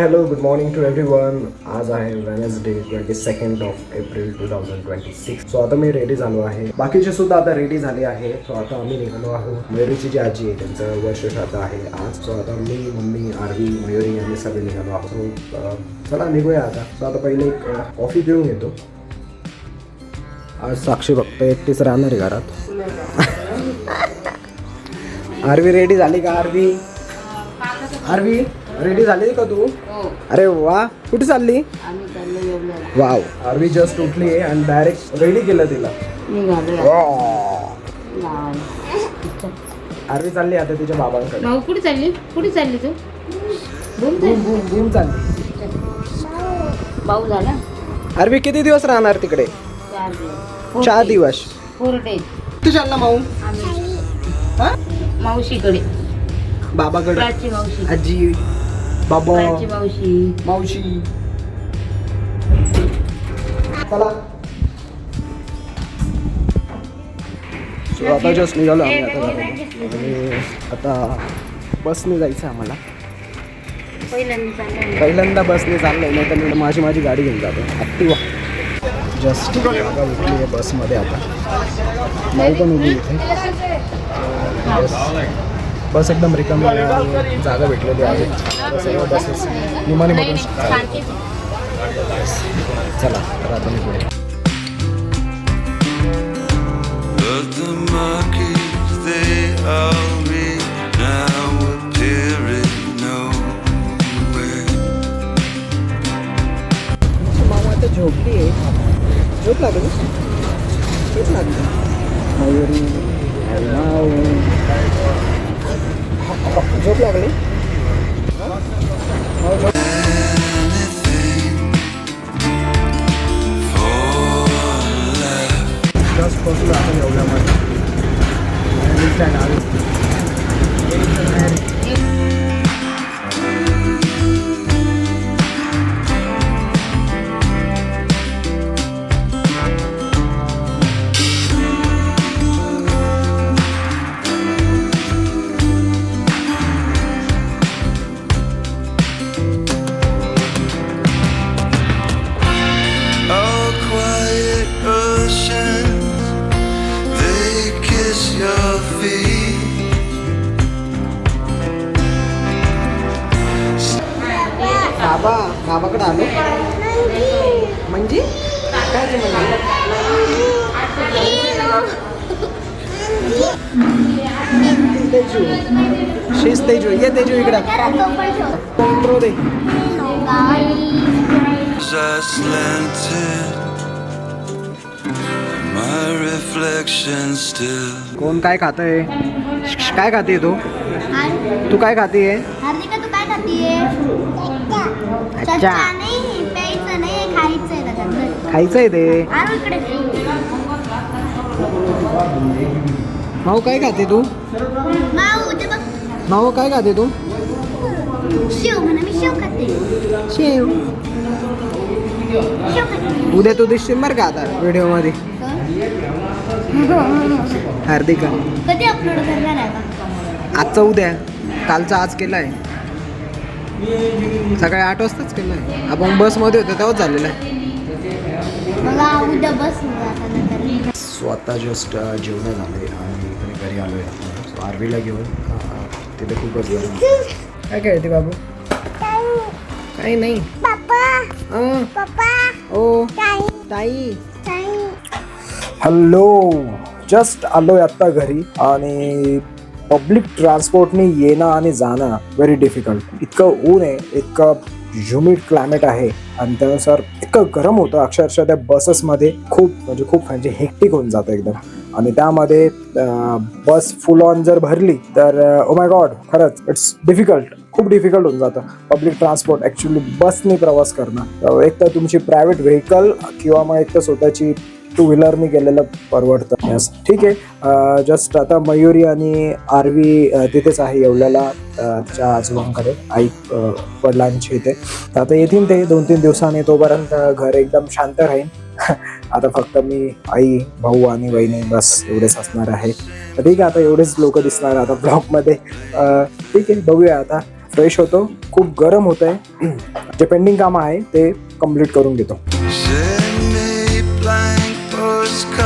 Hello good morning to everyone. आज आहे Wednesday 22 of April 2026. So आता मी रेडी झालो आहे, बाकीचे सुद्धा आता रेडी झाले आहे. सो आता आम्ही निघालो आहोत. मयुरीची जी आजी आहे त्यांचं वर्ष श्राद्ध आहे आज. सो आता मी, मम्मी, आरवी, मयुरी आम्ही सगळे निघालो आहोत. सो चला निघूया आता. सो आता पहिले एक कॉफी पिऊन येतो. आज साक्षी फक्त एकटीच राहणार आहे घरात. आरवी रेडी झाली का? आरवी रेडी झाली का तू? अरे वा, कुठे चालली? वाव, आरवी जस्ट उठली आहे आणि डायरेक्ट रेडी केलं तिला. आरवी चालली आता तिच्या बाबांकडे. कुठे चालली तू? बूम चालली. भाऊ झाला. आरवी किती दिवस राहणार तिकडे? 4 दिवस. 4 days. तू चालला माऊ? मावशीकडे, बाबाकडे, प्राची मावशी, आजी, बाबा, प्राची मावशी. चला. सो आता जस्ट निघालो आम्ही आता घरातून. आणि आता बसने जायचं आम्हाला. पहिल्यांदा बसने चाललंय, नाही तर मी माझी गाडी घेऊन जातो. ॲक्टिवा. जस्ट जागा उठली आहे बसमध्ये. आता माऊ पण उभी इथे. बस एकदम रिकामी आहे, जागा भेटलेली आहे. सर्व बसेस निमाणीमधून चला तर आता मी पुढे. मामा आता झोपली आहे. झोप लागली. मयुरी, झोप लागली. जस्ट पोचलो आपण एवढ्यामध्ये. गावाकडे आलो म्हणजे काय ते तेजू, शीज तेजू. ये तेजू इकडे. इंट्रो दे. कोण काय खातंय? काय खाते तू? तू काय खातीये? हार्दिका तू काय खातीये? अच्छा नाही, प्यायचं नाही, खायचंय त्याच्यात. खायचंय ते. आरो इकडे. माऊ काय खाते तू? माऊ ते बघ. माऊ काय खाते तू? शेव म्हणा. मी शेव खाते. शेव. शेव खाते. उद्या तू दिसशील बरं का आता व्हिडिओ मध्ये. हार्दिका कधी अपलोड करणार आहे का? आजचा उद्या, कालचा आज केलाय. सकाळी 8 वाजताच केलाय. आपण बसमध्ये होतो तेव्हाच झालेला आहे. मला उद्या बस. स्वतः जस्ट जेवण झाले आणि इकडे घरी आलो आहे. आरवीला घेऊन तिथे खूपच गरम. काय खेळते बाबू? काही नाही. ओ ताई. हॅलो. जस्ट आलोय आत्ता घरी. आणि पब्लिक ट्रान्सपोर्टने येणं आणि जाणं व्हेरी डिफिकल्ट. इतकं ऊन आहे, इतकं ह्युमिड क्लायमेट आहे आणि त्यानुसार इतकं गरम होतं अक्षरशः त्या बसेसमध्ये. खूप हेक्टिक होऊन जातं एकदम. आणि त्यामध्ये बस फुल ऑन जर भरली तर ओ माय गॉड, खरंच इट्स डिफिकल्ट. खूप डिफिकल्ट होऊन जातं पब्लिक ट्रान्सपोर्ट ॲक्च्युली बसने प्रवास करणं. एक तर तुमची प्रायव्हेट व्हेकल किंवा मग एक तर स्वतःची 2 व्हीलरनी गेलेलं परवडतं. यस, ठीक आहे. जस्ट आता मयुरी आणि आरवी तिथेच आहे येवल्याला तिच्या आजोबांकडे, आई वडिलांची इथे. तर आता येतील ते 2-3 दिवसांनी. तोपर्यंत घर एकदम शांत राहील. आता फक्त मी, आई, भाऊ आणि वहिनी बस एवढेच असणार आहे. ठीक आहे, आता एवढेच लोक दिसणार आता ब्लॉगमध्ये. ठीक आहे, बघूया आता. फ्रेश होतो. खूप गरम होत आहे. जे पेंडिंग काम आहे ते कम्प्लीट करून घेतो. Send me blank postcards.